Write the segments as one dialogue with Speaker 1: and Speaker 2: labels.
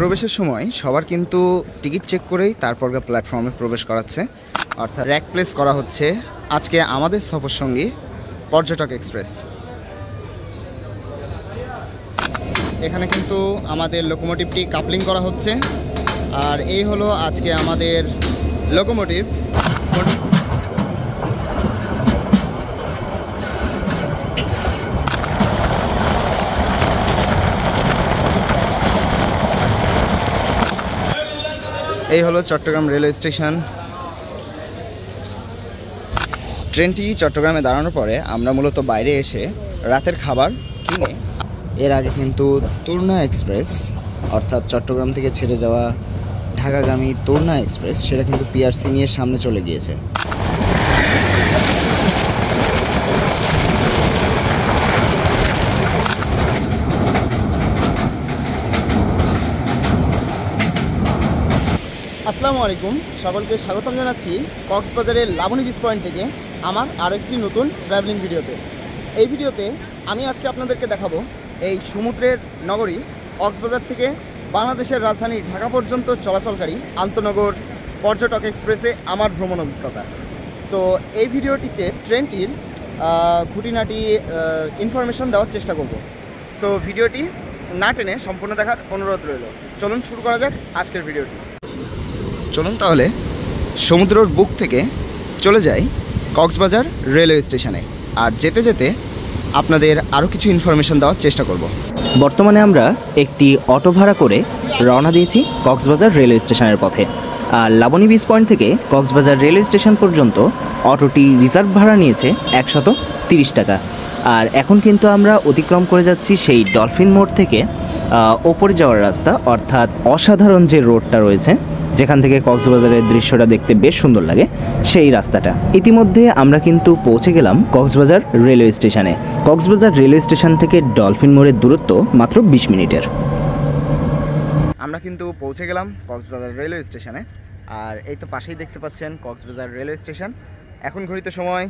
Speaker 1: প্রবেশের সময় সবার কিন্তু টিকিট চেক করেই তারপর প্ল্যাটফর্মে প্রবেশ করাচ্ছে, অর্থাৎ র্যাক প্লেস করা হচ্ছে আজকে আমাদের সফর সঙ্গী পর্যটক এক্সপ্রেস। এখানে কিন্তু আমাদের লোকোমোটিভটি কাপলিং করা হচ্ছে, আর এই হলো আজকে আমাদের লোকোমোটিভ। এই হলো চট্টগ্রাম রেলওয়ে স্টেশন। ট্রেনটি চট্টগ্রামে দাঁড়ানোর পরে আমরা মূলত বাইরে এসে রাতের খাবার কিনে, এর আগে কিন্তু তুরনা এক্সপ্রেস অর্থাৎ চট্টগ্রাম থেকে ছেড়ে যাওয়া ঢাকাগামী তুরনা এক্সপ্রেস সেটা কিন্তু পিআরসি নিয়ে সামনে চলে গিয়েছে। আসসালামু আলাইকুম, সকলকে স্বাগতম জানাচ্ছি কক্সবাজারের লাবণী বিচ পয়েন্ট থেকে আমার আরেকটি নতুন ট্রাভেলিং ভিডিওতে। এই ভিডিওতে আমি আজকে আপনাদেরকে দেখাবো এই সমুদ্রের নগরী কক্সবাজার থেকে বাংলাদেশের রাজধানী ঢাকা পর্যন্ত চলাচলকারী আন্তনগর পর্যটক এক্সপ্রেসে আমার ভ্রমণ অভিজ্ঞতা। সো এই ভিডিওটিতে ট্রেনটির খুঁটিনাটি ইনফরমেশন দেওয়ার চেষ্টা করব। সো ভিডিওটি না টেনে সম্পূর্ণ দেখার অনুরোধ রইল। চলুন শুরু করা যাক আজকের ভিডিওটি। চলুন তাহলে সমুদ্রের বুক থেকে চলে যাই কক্সবাজার রেলওয়ে স্টেশনে, আর যেতে যেতে আপনাদের আরও কিছু ইনফরমেশন দেওয়ার চেষ্টা করব।
Speaker 2: বর্তমানে আমরা একটি অটো ভাড়া করে রওনা দিয়েছি কক্সবাজার রেলওয়ে স্টেশনের পথে। আর লাবণী বিচ পয়েন্ট থেকে কক্সবাজার রেলওয়ে স্টেশন পর্যন্ত অটোটি রিজার্ভ ভাড়া নিয়েছে 130 টাকা। আর এখন কিন্তু আমরা অতিক্রম করে যাচ্ছি সেই ডলফিন মোড় থেকে ওপরে যাওয়ার রাস্তা, অর্থাৎ অসাধারণ যে রোডটা রয়েছে যেখান থেকে কক্সবাজারের দৃশ্যটা দেখতে বেশ সুন্দর লাগে, সেই রাস্তাটা। ইতিমধ্যে আমরা কিন্তু পৌঁছে গেলাম কক্সবাজার রেলওয়ে স্টেশনে। কক্সবাজার রেলওয়ে স্টেশন থেকে ডলফিন মোড়ের দূরত্ব মাত্র 20 মিনিটের।
Speaker 1: আমরা কিন্তু পৌঁছে গেলাম কক্সবাজার রেলওয়ে স্টেশনে, আর এই তো পাশেই দেখতে পাচ্ছেন কক্সবাজার রেলওয়ে স্টেশন। এখন ঘড়িতে সময়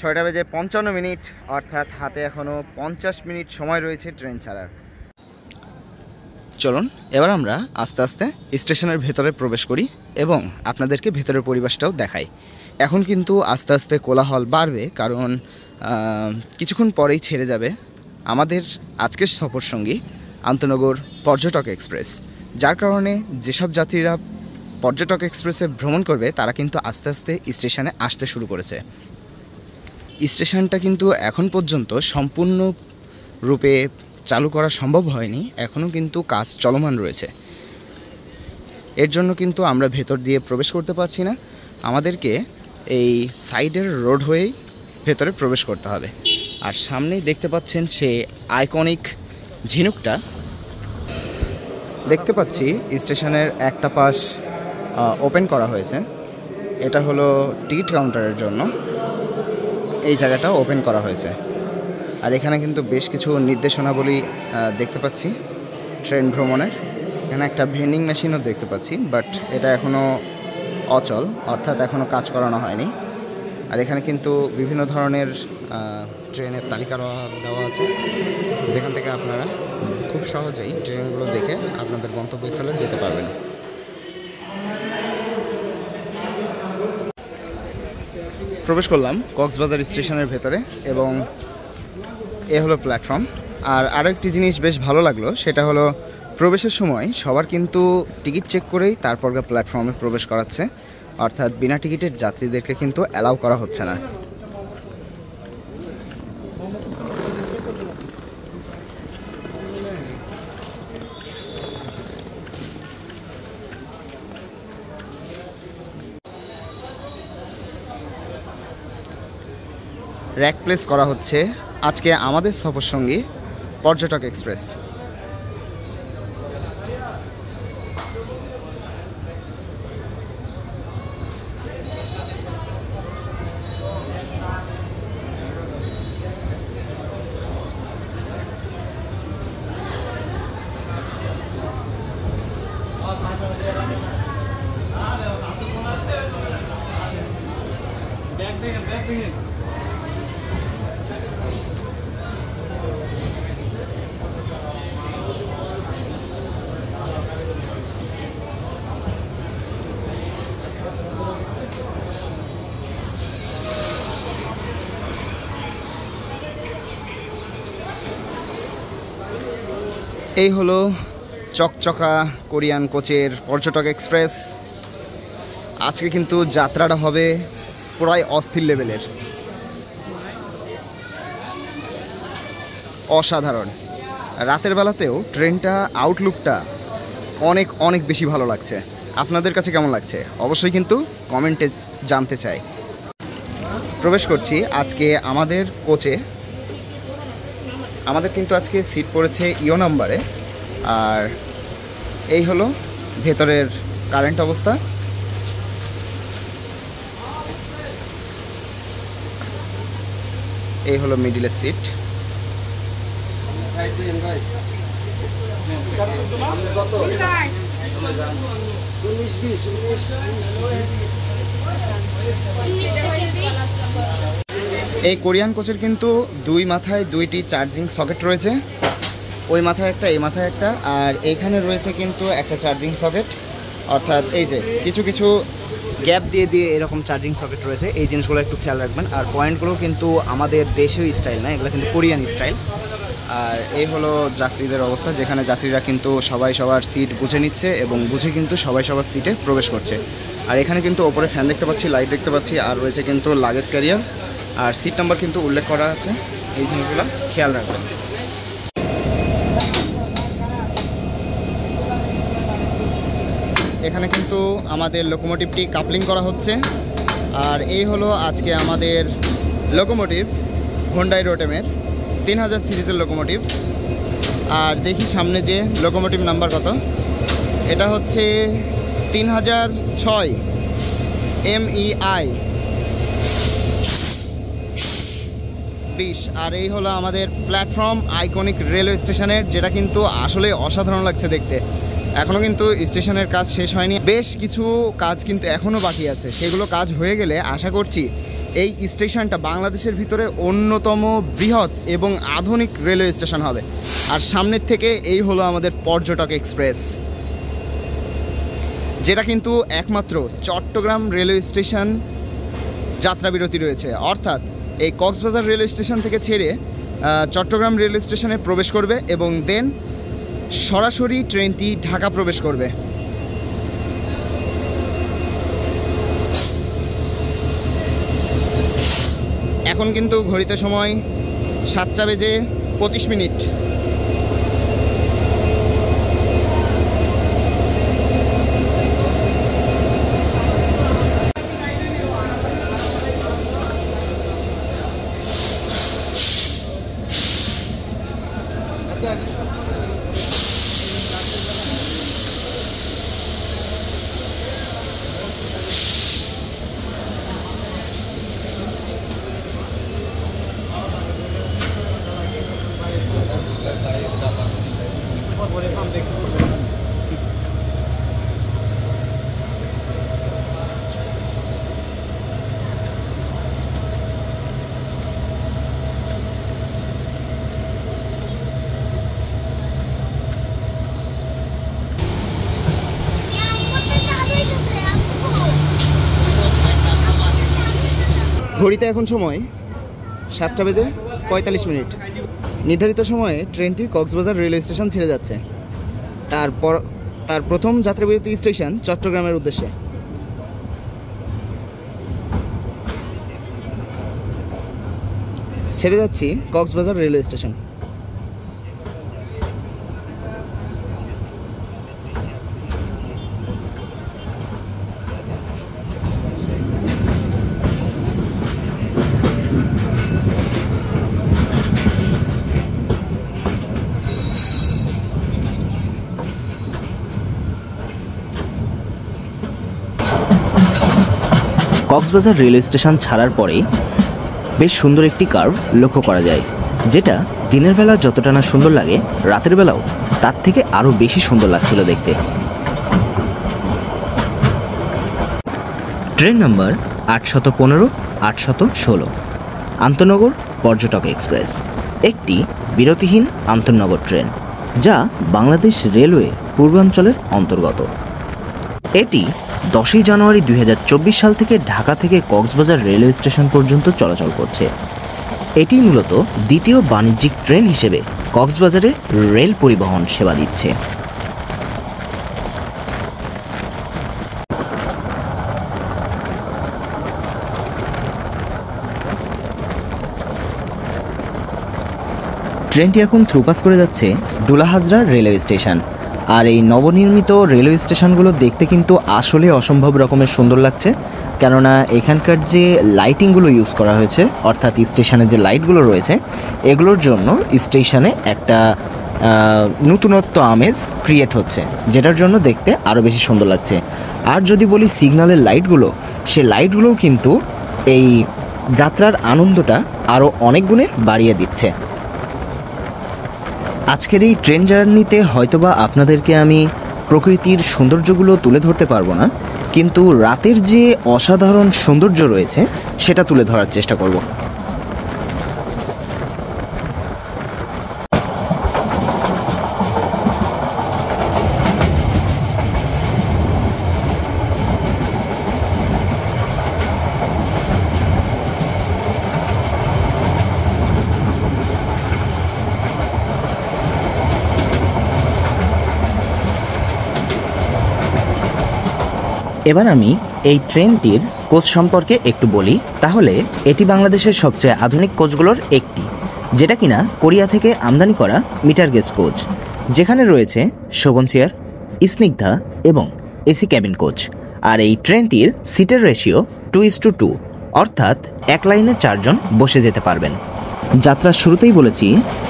Speaker 1: 6:55, অর্থাৎ হাতে এখনও 50 মিনিট সময় রয়েছে ট্রেন ছাড়ার। চলুন এবার আমরা আস্তে আস্তে স্টেশনের ভেতরে প্রবেশ করি এবং আপনাদেরকে ভেতরের পরিবেশটাও দেখাই। এখন কিন্তু আস্তে আস্তে কোলাহল বাড়বে, কারণ কিছুক্ষণ পরেই ছেড়ে যাবে আমাদের আজকের সফর সঙ্গী আন্তনগর পর্যটক এক্সপ্রেস, যার কারণে যেসব যাত্রীরা পর্যটক এক্সপ্রেসে ভ্রমণ করবে তারা কিন্তু আস্তে আস্তে স্টেশনে আসতে শুরু করেছে। স্টেশনটা কিন্তু এখন পর্যন্ত সম্পূর্ণ রূপে চালু করা সম্ভব হয়নি, এখনও কিন্তু কাজ চলমান রয়েছে। এর জন্য কিন্তু আমরা ভেতর দিয়ে প্রবেশ করতে পারছি না, আমাদেরকে এই সাইডের রোড হয়েই ভেতরে প্রবেশ করতে হবে। আর সামনেই দেখতে পাচ্ছেন সে আইকনিক ঝিনুকটা। দেখতে পাচ্ছি স্টেশনের একটা পাশ ওপেন করা হয়েছে, এটা হলো টিকিট কাউন্টারের জন্য এই জায়গাটা ওপেন করা হয়েছে। আর এখানে কিন্তু বেশ কিছু নির্দেশনাবলী দেখতে পাচ্ছি ট্রেন ভ্রমণের। এখানে একটা ভেন্ডিং মেশিনও দেখতে পাচ্ছি, বাট এটা এখনও অচল, অর্থাৎ এখনও কাজ করানো হয়নি। আর এখানে কিন্তু বিভিন্ন ধরনের ট্রেনের তালিকা দেওয়া আছে, যেখান থেকে আপনারা খুব সহজেই ট্রেনগুলো দেখে আপনাদের গন্তব্যস্থলে যেতে পারবেন। প্রবেশ করলাম কক্সবাজার স্টেশনের ভেতরে এবং এ হলো প্ল্যাটফর্ম। আর আরও একটি জিনিস বেশ ভালো লাগলো, সেটা হলো প্রবেশের সময় সবার কিন্তু টিকিট চেক করেই তারপর প্ল্যাটফর্মে প্রবেশ করাচ্ছে, অর্থাৎ বিনা টিকিটের যাত্রীদেরকে কিন্তু অ্যালাউ করা হচ্ছে না। র্যাক প্লেস করা হচ্ছে আজকে আমাদের সফর সঙ্গী পর্যটক এক্সপ্রেস। এই হলো চকচকা কোরিয়ান কোচের পর্যটক এক্সপ্রেস। আজকে কিন্তু যাত্রাটা হবে পুরাই অস্থির লেভেলের, অসাধারণ। রাতের বেলাতেও ট্রেনটা আউটলুকটা অনেক অনেক বেশি ভালো লাগছে। আপনাদের কাছে কেমন লাগছে অবশ্যই কিন্তু কমেন্টে জানতে চাই। প্রবেশ করছি আজকে আমাদের কোচে। আমাদের কিন্তু আজকে সিট পড়েছে ইও নাম্বারে। আর এই হলো ভেতরের কারেন্ট অবস্থা। এই হলো মিডিলের সিট। এই কোরিয়ান কোচের কিন্তু দুই মাথায় দুইটি চার্জিং সকেট রয়েছে, ওই মাথায় একটা এই মাথায় একটা, আর এইখানে রয়েছে কিন্তু একটা চার্জিং সকেট। অর্থাৎ এই যে কিছু কিছু গ্যাপ দিয়ে দিয়ে এরকম চার্জিং সকেট রয়েছে, এই জিনিসগুলো একটু খেয়াল রাখবেন। আর পয়েন্টগুলো কিন্তু আমাদের দেশীয় স্টাইল না, এগুলো কিন্তু কোরিয়ান স্টাইল। আর এই হলো যাত্রীদের অবস্থা, যেখানে যাত্রীরা কিন্তু সবাই সবার সিট বুঝে নিচ্ছে এবং বুঝে কিন্তু সবাই সবার সিটে প্রবেশ করছে। আর এখানে কিন্তু ওপরে ফ্যান দেখতে পাচ্ছি, লাইট দেখতে পাচ্ছি, আর রয়েছে কিন্তু লাগেজ ক্যারিয়ার। আর সিট নাম্বার কিন্তু উল্লেখ করা আছে, এই জিনিসগুলো খেয়াল রাখবেন। এখানে কিন্তু আমাদের লোকোমোটিভটি কাপলিং করা হচ্ছে। আর এই হলো আজকে আমাদের লোকোমোটিভ, হোন্ডাই রোটেমের 3000 সিরিজের লোকোমোটিভ। আর দেখি সামনে যে লোকোমোটিভ নাম্বার কত, এটা হচ্ছে 3006 MEI 20। আর এই হলো আমাদের প্ল্যাটফর্ম আইকনিক রেলওয়ে স্টেশনের, যেটা কিন্তু আসলে অসাধারণ লাগছে দেখতে। এখনও কিন্তু স্টেশনের কাজ শেষ হয়নি, বেশ কিছু কাজ কিন্তু এখনও বাকি আছে। সেগুলো কাজ হয়ে গেলে আশা করছি এই স্টেশনটা বাংলাদেশের ভিতরে অন্যতম বৃহৎ এবং আধুনিক রেলওয়ে স্টেশন হবে। আর সামনের থেকে এই হলো আমাদের পর্যটক এক্সপ্রেস, যেটা কিন্তু একমাত্র চট্টগ্রাম রেলওয়ে স্টেশন যাত্রাবিরতি রয়েছে। অর্থাৎ এই কক্সবাজার রেলওয়ে স্টেশন থেকে ছেড়ে চট্টগ্রাম রেলওয়ে স্টেশনে প্রবেশ করবে এবং দেন সরাসরি ট্রেনটি ঢাকা প্রবেশ করবে। এখন কিন্তু ঘড়িতে সময় 7:25। ঘড়িতে এখন সময় 7:45। নির্ধারিত সময়ে ট্রেনটি কক্সবাজার রেলওয়ে স্টেশন ছেড়ে যাচ্ছে। তার প্রথম যাত্রাবিরতি স্টেশন চট্টগ্রামের উদ্দেশ্যে। ছেড়ে যাচ্ছি Cox's Bazar railway station.
Speaker 2: Cox's Bazar railway station ছাড়ার পরেই বেশ সুন্দর একটি কার্ভ লক্ষ্য করা যায়, যেটা দিনের বেলা যতটা না সুন্দর লাগে, রাতের বেলাও তার থেকে আরও বেশি সুন্দর লাগছিল দেখতে। ট্রেন নাম্বার 815 816 আন্তনগর পর্যটক এক্সপ্রেস, একটি বিরতিহীন আন্তনগর ট্রেন যা বাংলাদেশ রেলওয়ে পূর্বাঞ্চলের অন্তর্গত। এটি 10 জানুয়ারি 2024 সাল থেকে ঢাকা থেকে কক্সবাজার রেলওয়ে স্টেশন পর্যন্ত চলাচল করছে। এটি মূলত দ্বিতীয় বাণিজ্যিক ট্রেন হিসেবে কক্সবাজারে রেল পরিবহন সেবা দিচ্ছে। ট্রেনটি এখন থ্রুপাস করে যাচ্ছে ডুলাহাজরা রেলওয়ে স্টেশন। আর এই নবনির্মিত রেলওয়ে স্টেশনগুলো দেখতে কিন্তু আসলে অসম্ভব রকমের সুন্দর লাগছে, কেননা এখানকার যে লাইটিংগুলো ইউজ করা হয়েছে, অর্থাৎ স্টেশনে যে লাইটগুলো রয়েছে, এগুলোর জন্য স্টেশনে একটা নতুনত্ব আমেজ ক্রিয়েট হচ্ছে, যেটার জন্য দেখতে আরও বেশি সুন্দর লাগছে। আর যদি বলি সিগন্যালের লাইটগুলো, সে লাইটগুলোও কিন্তু এই যাত্রার আনন্দটা আরও অনেক গুণে বাড়িয়ে দিচ্ছে। আজকের এই ট্রেন জার্নিতে হয়তোবা আপনাদেরকে আমি প্রকৃতির সৌন্দর্যগুলো তুলে ধরতে পারবো না, কিন্তু রাতের যে অসাধারণ সৌন্দর্য রয়েছে সেটা তুলে ধরার চেষ্টা করব। এবার আমি এই ট্রেনটির কোচ সম্পর্কে একটু বলি। তাহলে এটি বাংলাদেশের সবচেয়ে আধুনিক কোচগুলোর একটি, যেটা কিনা কোরিয়া থেকে আমদানি করা মিটার গেজ কোচ, যেখানে রয়েছে শোভন চেয়ার, স্নিগ্ধা এবং এসি ক্যাবিন কোচ। আর এই ট্রেনটির সিটের রেশিও 2:2, অর্থাৎ এক লাইনে 4 জন বসে যেতে পারবেন। যাত্রার শুরুতেই বলেছি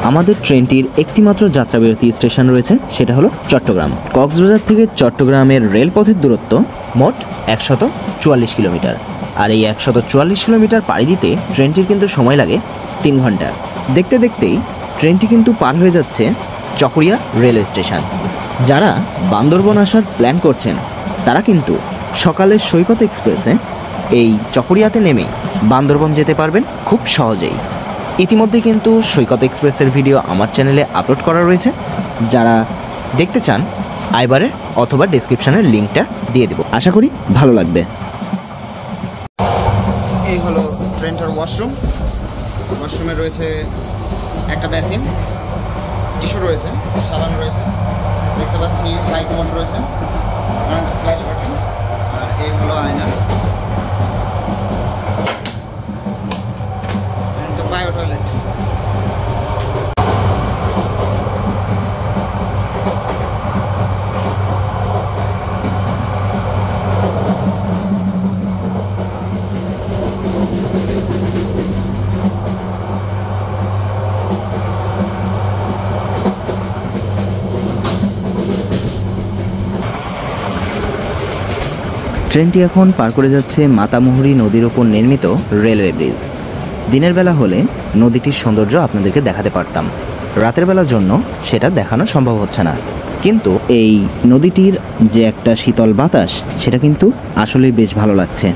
Speaker 2: আমাদের ট্রেনটির একটিমাত্র যাত্রাবিরতি স্টেশন রয়েছে, সেটা হলো চট্টগ্রাম। কক্সবাজার থেকে চট্টগ্রামের রেলপথের দূরত্ব মোট 144 কিলোমিটার। আর এই 144 কিলোমিটার পাড়ি দিতে ট্রেনটির কিন্তু সময় লাগে 3 ঘন্টা। দেখতে দেখতেই ট্রেনটি কিন্তু পার হয়ে যাচ্ছে চকরিয়া রেলওয়ে স্টেশন। যারা বান্দরবন আসার প্ল্যান করছেন তারা কিন্তু সকালের সৈকত এক্সপ্রেসে এই চকরিয়াতে নেমে বান্দরবন যেতে পারবেন খুব সহজেই। ইতিমধ্যে কিন্তু সৈকত এক্সপ্রেসের ভিডিও আমার চ্যানেলে আপলোড করা রয়েছে, যারা দেখতে চান আইবারে অথবা ডেসক্রিপশনের লিঙ্কটা দিয়ে দেব, আশা করি ভালো লাগবে।
Speaker 1: এই হলো ট্রেনটার ওয়াশরুম। ওয়াশরুমে রয়েছে একটা বেসিন, টিস্যু রয়েছে, সাবান রয়েছে, দেখতে পাচ্ছি লাইট মোড রয়েছে, ফ্ল্যাশ বাটন, আর এই হলো আয়না, বায়ো টয়লেট।
Speaker 2: ট্রেনটি এখন পার করে যাচ্ছে মাতামুহুরী নদীর ওপর নির্মিত রেলওয়ে ব্রিজ। দিনের বেলা হলে নদীটির সৌন্দর্য আপনাদেরকে দেখাতে পারতাম, রাতের বেলার জন্য সেটা দেখানো সম্ভব হচ্ছে না, কিন্তু এই নদীটির যে একটা শীতল বাতাস সেটা কিন্তু আসলেই বেশ ভালো লাগছে।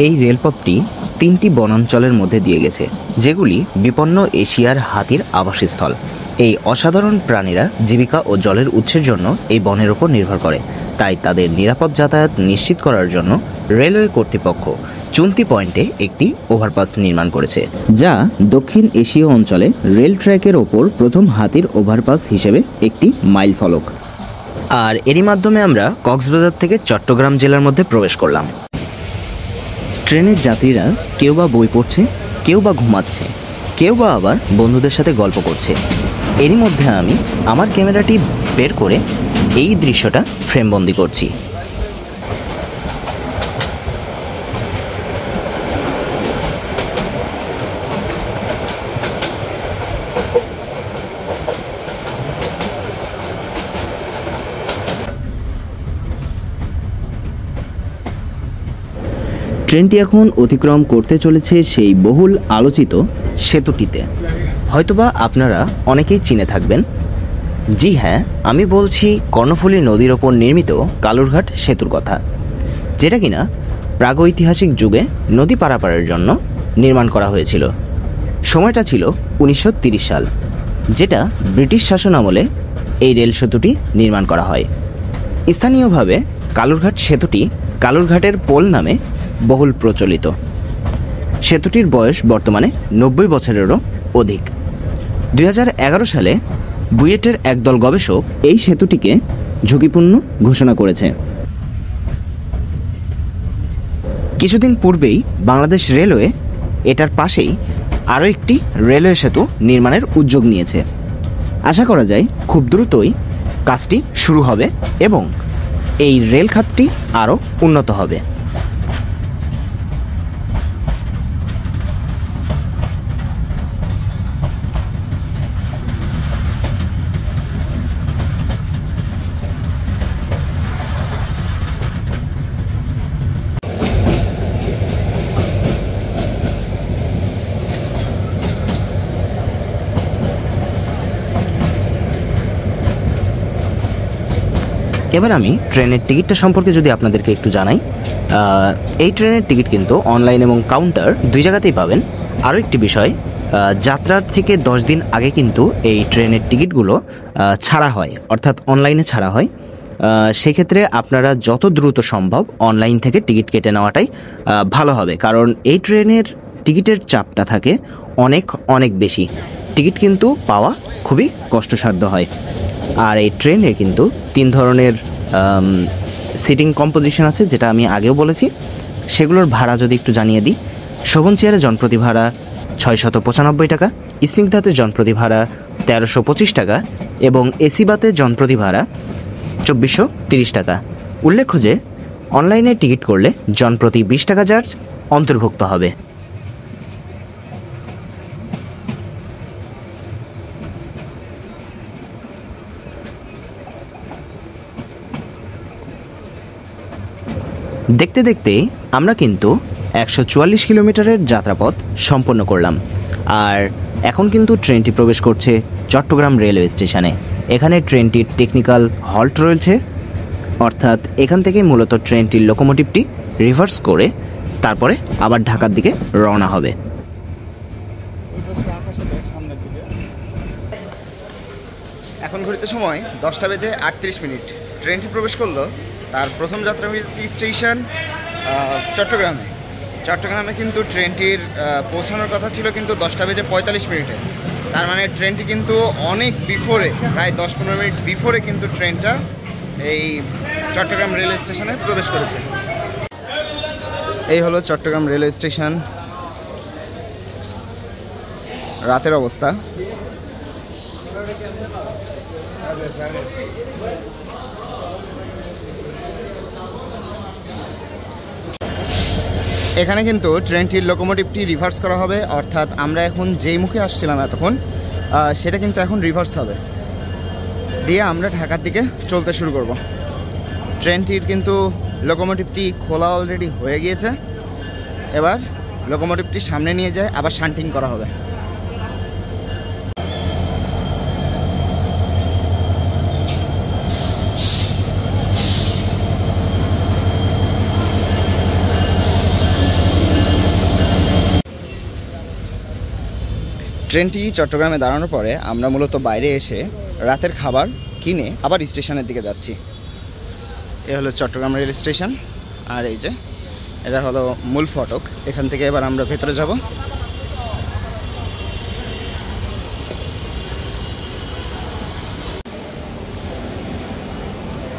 Speaker 2: এই রেলপথটি 3টি বনাঞ্চলের মধ্যে দিয়ে গেছে, যেগুলি বিপন্ন এশিয়ার হাতির আবাসস্থল। এই অসাধারণ প্রাণীরা জীবিকা ও জলের উৎসের জন্য এই বনের উপর নির্ভর করে, তাই তাদের নিরাপদ যাতায়াত নিশ্চিত করার জন্য রেলওয়ে কর্তৃপক্ষ চুন্তি পয়েন্টে একটি ওভারপাস নির্মাণ করেছে, যা দক্ষিণ এশীয় অঞ্চলে রেল ট্র্যাকের ওপর প্রথম হাতির ওভারপাস হিসেবে একটি মাইল ফলক। আর এরই মাধ্যমে আমরা কক্সবাজার থেকে চট্টগ্রাম জেলার মধ্যে প্রবেশ করলাম। ট্রেনের যাত্রীরা কেউ বা বই পড়ছে, কেউ বা ঘুমাচ্ছে, কেউ বা আবার বন্ধুদের সাথে গল্প করছে। এরই মধ্যে আমি আমার ক্যামেরাটি বের করে এই দৃশ্যটা ফ্রেমবন্দি করছি। ট্রেনটি এখন অতিক্রম করতে চলেছে সেই বহুল আলোচিত সেতুটিতে। হয়তোবা আপনারা অনেকেই চিনে থাকবেন। জি হ্যাঁ, আমি বলছি কর্ণফুলী নদীর ওপর নির্মিত কালুরঘাট সেতুর কথা, যেটা কিনা প্রাগৈতিহাসিক যুগে নদী পারাপারের জন্য নির্মাণ করা হয়েছিল। সময়টা ছিল 1930 সাল, যেটা ব্রিটিশ শাসন আমলে এই রেল সেতুটি নির্মাণ করা হয়। স্থানীয়ভাবে কালুরঘাট সেতুটি কালুরঘাটের পোল নামে বহুল প্রচলিত। সেতুটির বয়স বর্তমানে 90 বছরেরও অধিক। 2011 সালে বুয়েটের একদল গবেষক এই সেতুটিকে ঝুঁকিপূর্ণ ঘোষণা করেছে। কিছুদিন পূর্বেই বাংলাদেশ রেলওয়ে এটার পাশেই আরও একটি রেলওয়ে সেতু নির্মাণের উদ্যোগ নিয়েছে। আশা করা যায় খুব দ্রুতই কাজটি শুরু হবে এবং এই রেল খাতটি আরও উন্নত হবে। এবার আমি ট্রেনের টিকিটটা সম্পর্কে যদি আপনাদেরকে একটু জানাই, এই ট্রেনের টিকিট কিন্তু অনলাইন এবং কাউন্টার দুই জায়গাতেই পাবেন। আরও একটি বিষয়, যাত্রার থেকে 10 দিন আগে কিন্তু এই ট্রেনের টিকিটগুলো ছাড়া হয়, অর্থাৎ অনলাইনে ছাড়া হয়। সেক্ষেত্রে আপনারা যত দ্রুত সম্ভব অনলাইন থেকে টিকিট কেটে নেওয়াটাই ভালো হবে, কারণ এই ট্রেনের টিকিটের চাপটা থাকে অনেক অনেক বেশি। টিকিট কিন্তু পাওয়া খুবই কষ্টসাধ্য হয়। আর এই ট্রেনে কিন্তু 3 ধরনের সিটিং কম্পোজিশন আছে, যেটা আমি আগেও বলেছি। সেগুলোর ভাড়া যদি একটু জানিয়ে দিই, শোভন চেয়ারে জনপ্রতি ভাড়া 695 টাকা, স্নিগ্ধাতে জনপ্রতি ভাড়া 1325 টাকা এবং এসি বাতে জনপ্রতি ভাড়া 2430 টাকা। উল্লেখ্য যে অনলাইনে টিকিট করলে জনপ্রতি 20 টাকা চার্জ অন্তর্ভুক্ত হবে। দেখতে দেখতে আমরা কিন্তু 144 কিলোমিটারের যাত্রাপথ সম্পন্ন করলাম। আর এখন কিন্তু ট্রেনটি প্রবেশ করছে চট্টগ্রাম রেলওয়ে স্টেশনে। এখানে ট্রেনটির টেকনিক্যাল হল্ট রয়েছে, অর্থাৎ এখান থেকে মূলত ট্রেনটির লোকোমোটিভটি রিভার্স করে তারপরে আবার ঢাকার দিকে রওনা হবে।
Speaker 1: এখন ঘড়িতে সময় 10:38। ট্রেনটি প্রবেশ করলো তার প্রথম যাত্রাবিরতি স্টেশন চট্টগ্রামে কিন্তু ট্রেনটির পৌঁছানোর কথা ছিল কিন্তু 10:45। তার মানে ট্রেনটি কিন্তু অনেক বিফোরে, প্রায় 10-15 মিনিট বিফোরে কিন্তু ট্রেনটা এই চট্টগ্রাম রেলওয়ে স্টেশনে প্রবেশ করেছে। এই হলো চট্টগ্রাম রেলওয়ে স্টেশন রাতের অবস্থা। এখানে কিন্তু ট্রেনটির লোকোমোটিভটি রিভার্স করা হবে, অর্থাৎ আমরা এখন যেই মুখে আসছিলাম এতক্ষণ সেটা কিন্তু এখন রিভার্স হবে, দিয়ে আমরা ঢাকার দিকে চলতে শুরু করব। ট্রেনটির কিন্তু লোকোমোটিভটি খোলা অলরেডি হয়ে গিয়েছে। এবার লোকোমোটিভটি সামনে নিয়ে যায়, আবার শান্টিং করা হবে। ট্রেনটি চট্টগ্রামে দাঁড়ানোর পরে আমরা মূলত বাইরে এসে রাতের খাবার কিনে আবার স্টেশনের দিকে যাচ্ছি। এ হলো চট্টগ্রাম রেল স্টেশন, আর এই যে এটা হলো মূল ফটক। এখান থেকে এবার আমরা ভেতরে যাব।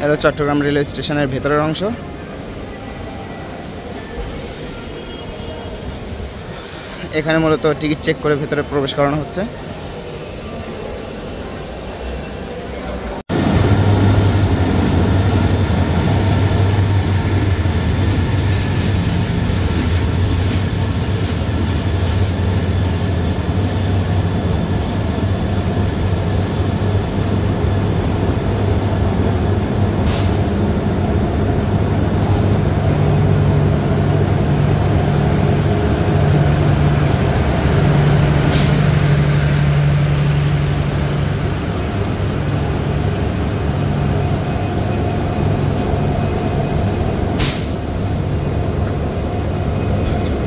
Speaker 1: এটা চট্টগ্রাম রেলওয়ে স্টেশনের ভেতরের অংশ। এখানে মূলত টিকিট চেক করে ভেতরে প্রবেশ করানো হচ্ছে।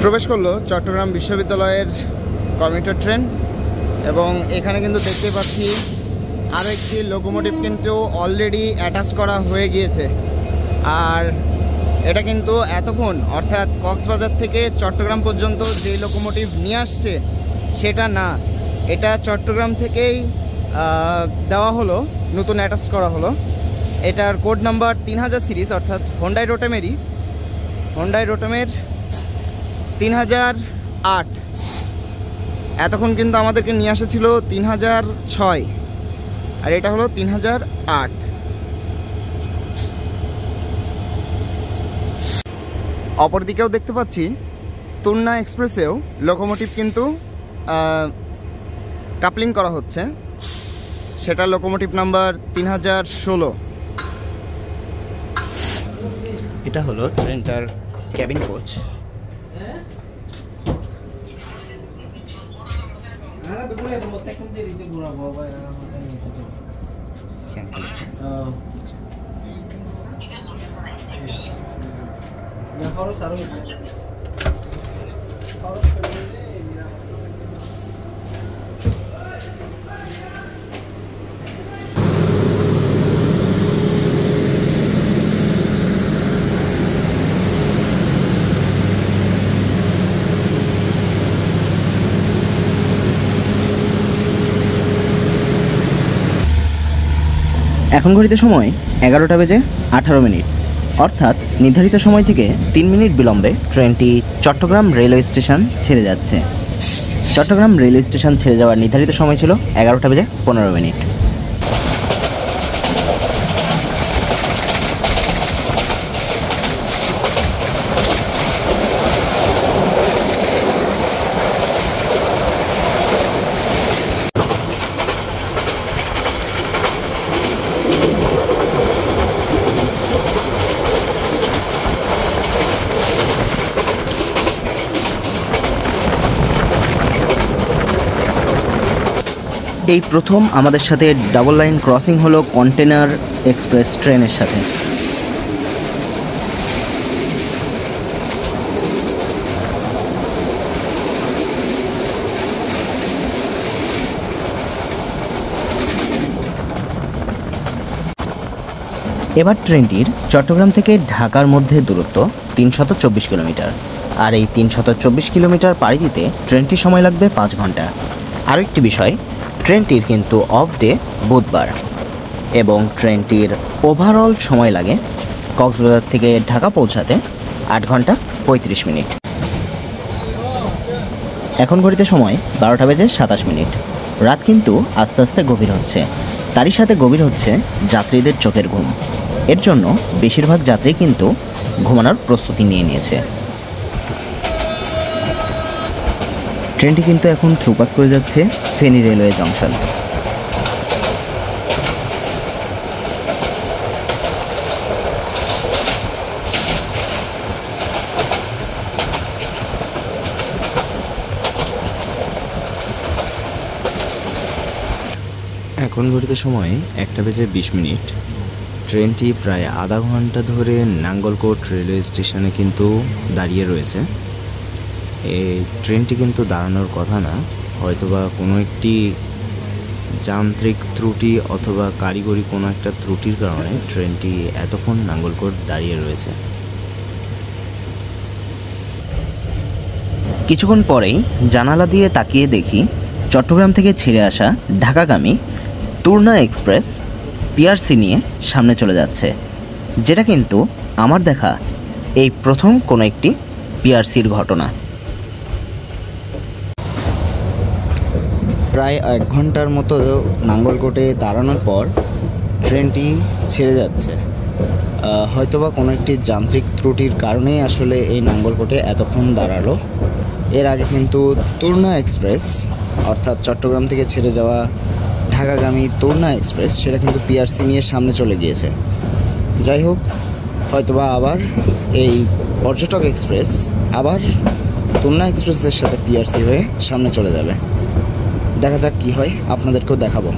Speaker 1: প্রবেশ করলো চট্টগ্রাম বিশ্ববিদ্যালয়ের কমিউটার ট্রেন, এবং এখানে কিন্তু দেখতে পাচ্ছি আরও একটি লোকোমোটিভ কিন্তু অলরেডি অ্যাটাচ করা হয়ে গিয়েছে। আর এটা কিন্তু এতক্ষণ অর্থাৎ কক্সবাজার থেকে চট্টগ্রাম পর্যন্ত যে লোকোমোটিভ নিয়ে আসছে সেটা না, এটা চট্টগ্রাম থেকেই দেওয়া হলো, নতুন অ্যাটাচ করা হলো। এটার কোড নাম্বার 3000 সিরিজ, অর্থাৎ হোন্ডাই রোটামের 3008। এতক্ষণ কিন্তু আমাদেরকে নিয়ে এসেছিল 3006, আর এটা হলো 3008। অপরদিকেও দেখতে পাচ্ছি তুর্না এক্সপ্রেসেও লোকোমোটিভ কিন্তু কাপলিং করা হচ্ছে, সেটা লোকোমোটিভ নাম্বার 3016। এটা হলো ট্রেনটার ক্যাবিন কোচ।
Speaker 2: এখন ঘড়িতে সময় 11টা বেজে 18 মিনিট, অর্থাৎ নির্ধারিত সময় থেকে 3 মিনিট বিলম্বে ট্রেনটি চট্টগ্রাম রেলওয়ে স্টেশন ছেড়ে যাচ্ছে। চট্টগ্রাম রেলওয়ে স্টেশন ছেড়ে যাওয়ার নির্ধারিত সময় ছিল 11টা বেজে 15 মিনিট। এই প্রথম আমাদের সাথে ডাবল লাইন ক্রসিং হলো কন্টেনার এক্সপ্রেস ট্রেনের সাথে। এবার ট্রেনটির চট্টগ্রাম থেকে ঢাকার মধ্যে দূরত্ব 324 কিলোমিটার, আর এই 324 কিলোমিটার পাড়ি দিতে ট্রেনটির সময় লাগবে 5 ঘন্টা। আরও একটি বিষয়, ট্রেনটির কিন্তু অফ ডে বুধবার, এবং ট্রেনটির ওভারঅল সময় লাগে কক্সবাজার থেকে ঢাকা পৌঁছাতে 8 ঘন্টা 35 মিনিট। এখন ঘড়িতে সময় 12টা বেজে 27 মিনিট। রাত কিন্তু আস্তে আস্তে গভীর হচ্ছে, তারই সাথে গভীর হচ্ছে যাত্রীদের চোখের ঘুম। এর জন্য বেশিরভাগ যাত্রী কিন্তু ঘুমানোর প্রস্তুতি নিয়ে নিয়েছে। ট্রেনটি কিন্তু এখন থ্রুপাস করে যাচ্ছে ফেনী রেলওয়ে জংশন।
Speaker 3: এখন ঘড়িতে সময় 1টা বেজে 20 মিনিট। ট্রেনটি প্রায় আধা ঘন্টা ধরে নাঙ্গলকোট রেলওয়ে স্টেশনে কিন্তু দাঁড়িয়ে রয়েছে। এই ট্রেনটি কিন্তু দাঁড়ানোর কথা না, হয়তোবা কোনো একটি যান্ত্রিক ত্রুটি অথবা কারিগরি কোনো একটা ত্রুটির কারণে ট্রেনটি এতক্ষণ নাঙ্গলকোট দাঁড়িয়ে রয়েছে।
Speaker 2: কিছুক্ষণ পরেই জানালা দিয়ে তাকিয়ে দেখি চট্টগ্রাম থেকে ছেড়ে আসা ঢাকাগামী তুর্না এক্সপ্রেস পিআরসি নিয়ে সামনে চলে যাচ্ছে, যেটা কিন্তু আমার দেখা এই প্রথম কোনো একটি পিআরসির ঘটনা।
Speaker 1: প্রায় 1 ঘন্টার মতো নাঙ্গলকোটে দাঁড়ানোর পর ট্রেনটি ছেড়ে যাচ্ছে। হয়তোবা কোনো একটি যান্ত্রিক ত্রুটির কারণেই আসলে এই নাঙ্গলকোটে এতক্ষণ দাঁড়ালো। এর আগে কিন্তু তুর্না এক্সপ্রেস, অর্থাৎ চট্টগ্রাম থেকে ছেড়ে যাওয়া ঢাকাগামী তুর্না এক্সপ্রেস, সেটা কিন্তু পিআরসি নিয়ে সামনে চলে গিয়েছে। যাই হোক, হয়তোবা আবার এই পর্যটক এক্সপ্রেস আবার তুর্না এক্সপ্রেসের সাথে পিআরসি হয়ে সামনে চলে যাবে। দেখা যাক কী হয়, আপনাদেরকেও দেখাবো।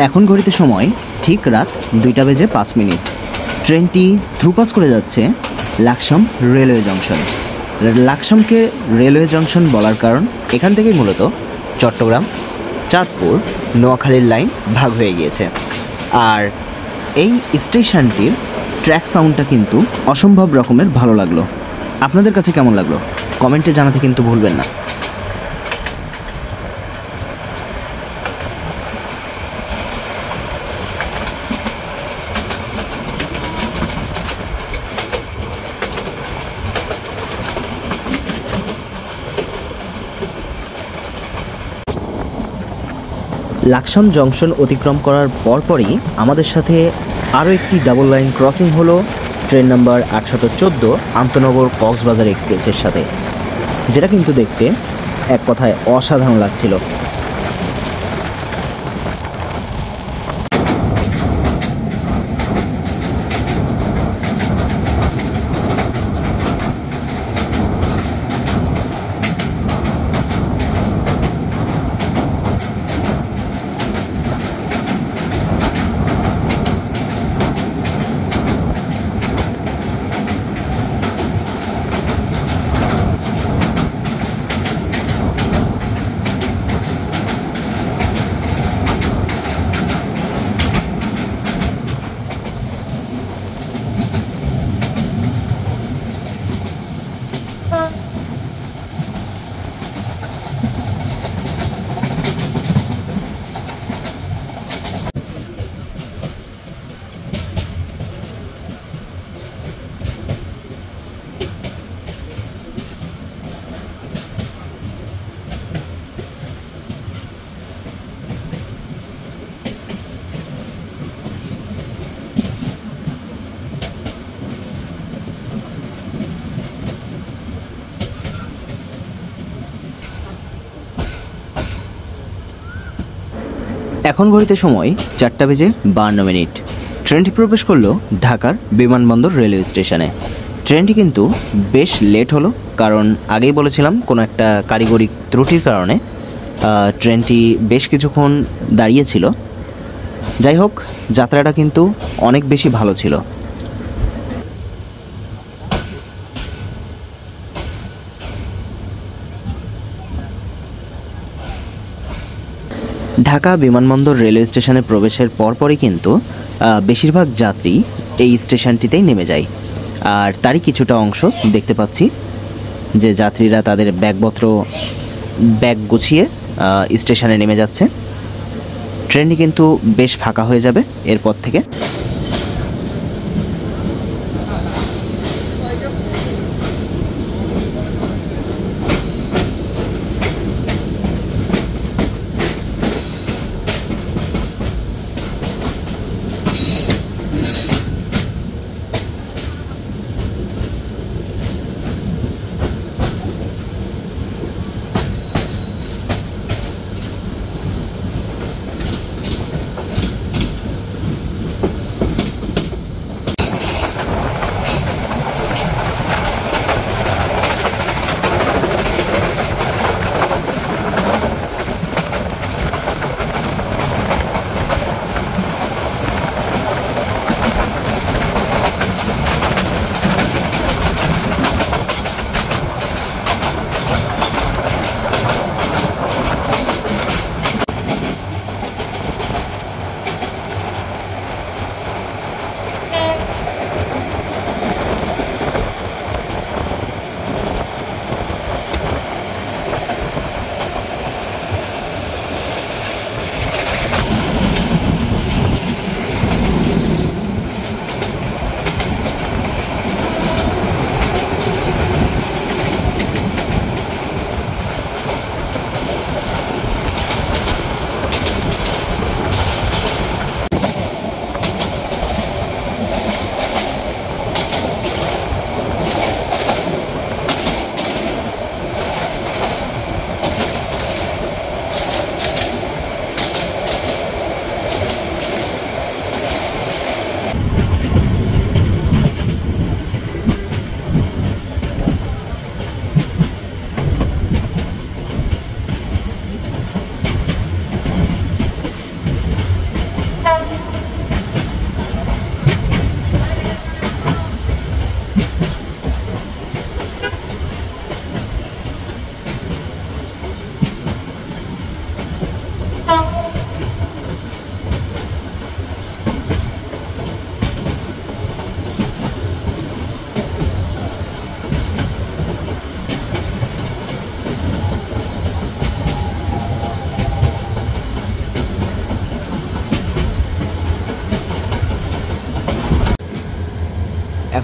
Speaker 2: এখন ঘড়িতে সময় ঠিক রাত 2:05। ট্রেনটি থ্রুপাস করে যাচ্ছে লাকসাম রেলওয়ে জংশন। লাকসামকে রেলওয়ে জংশন বলার কারণ এখান থেকেই মূলত চট্টগ্রাম, চাঁদপুর, নোয়াখালীর লাইন ভাগ হয়ে গিয়েছে। আর এই স্টেশনটির ট্র্যাক সাউন্ডটা কিন্তু অসম্ভব রকমের ভালো লাগলো। আপনাদের কাছে কেমন লাগলো কমেন্টে জানাতে কিন্তু ভুলবেন না। লাকসাম জংশন অতিক্রম করার পরপরই আমাদের সাথে আরও একটি ডাবল লাইন ক্রসিং হলো ট্রেন নাম্বার 814 আন্তনগর কক্সবাজার এক্সপ্রেসের সাথে, যেটা কিন্তু দেখতে এক কথায় অসাধারণ লাগছিল। এখন ঘড়িতে সময় 4:52। ট্রেনটি প্রবেশ করলো ঢাকার বিমানবন্দর রেলওয়ে স্টেশনে। ট্রেনটি কিন্তু বেশ লেট হলো, কারণ আগেই বলেছিলাম কোনো একটা কারিগরি ত্রুটির কারণে ট্রেনটি বেশ কিছুক্ষণ দাঁড়িয়েছিল। যাই হোক, যাত্রাটা কিন্তু অনেক বেশি ভালো ছিল। ঢাকা বিমানবন্দর রেলওয়ে স্টেশনে প্রবেশের পরপরই কিন্তু বেশিরভাগ যাত্রী এই স্টেশনটিতেই নেমে যায়। আর তারই কিছুটা অংশ দেখতে পাচ্ছি যে যাত্রীরা তাদের ব্যাগ গুছিয়ে স্টেশনে নেমে যাচ্ছে। ট্রেনটি কিন্তু বেশ ফাঁকা হয়ে যাবে এরপর থেকে।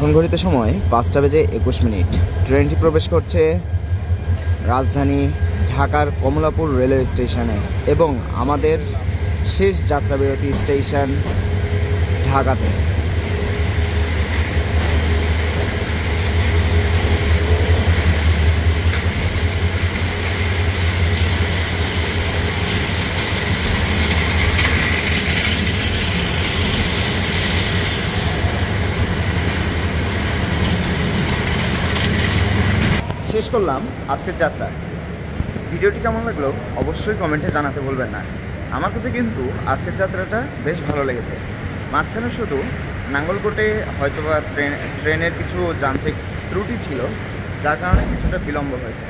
Speaker 1: এখন ঘড়িতে সময় 5:21। ট্রেনটি প্রবেশ করছে রাজধানী ঢাকার কমলাপুর রেলওয়ে স্টেশনে এবং আমাদের শেষ যাত্রাবিরতি স্টেশন ঢাকাতে। শেষ করলাম আজকের যাত্রা। ভিডিওটি কেমন লাগলো অবশ্যই কমেন্টে জানাতে বলবেন না। আমার কাছে কিন্তু আজকের যাত্রাটা বেশ ভালো লেগেছে। মাঝখানে শুধু নাঙ্গলকোটে হয়তোবা ট্রেনের কিছু যান্ত্রিক ত্রুটি ছিল, যার কারণে কিছুটা বিলম্ব হয়েছে।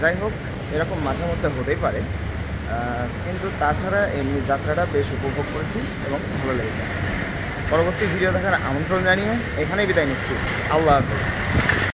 Speaker 1: যাই হোক, এরকম মাঝে মধ্যে হতেই পারে, কিন্তু তাছাড়া এমনি যাত্রাটা বেশ উপভোগ করেছি এবং ভালো লেগেছে। পরবর্তী ভিডিও দেখার আমন্ত্রণ জানিয়ে এখানেই বিদায় নিচ্ছি। আল্লাহ হাফেজ।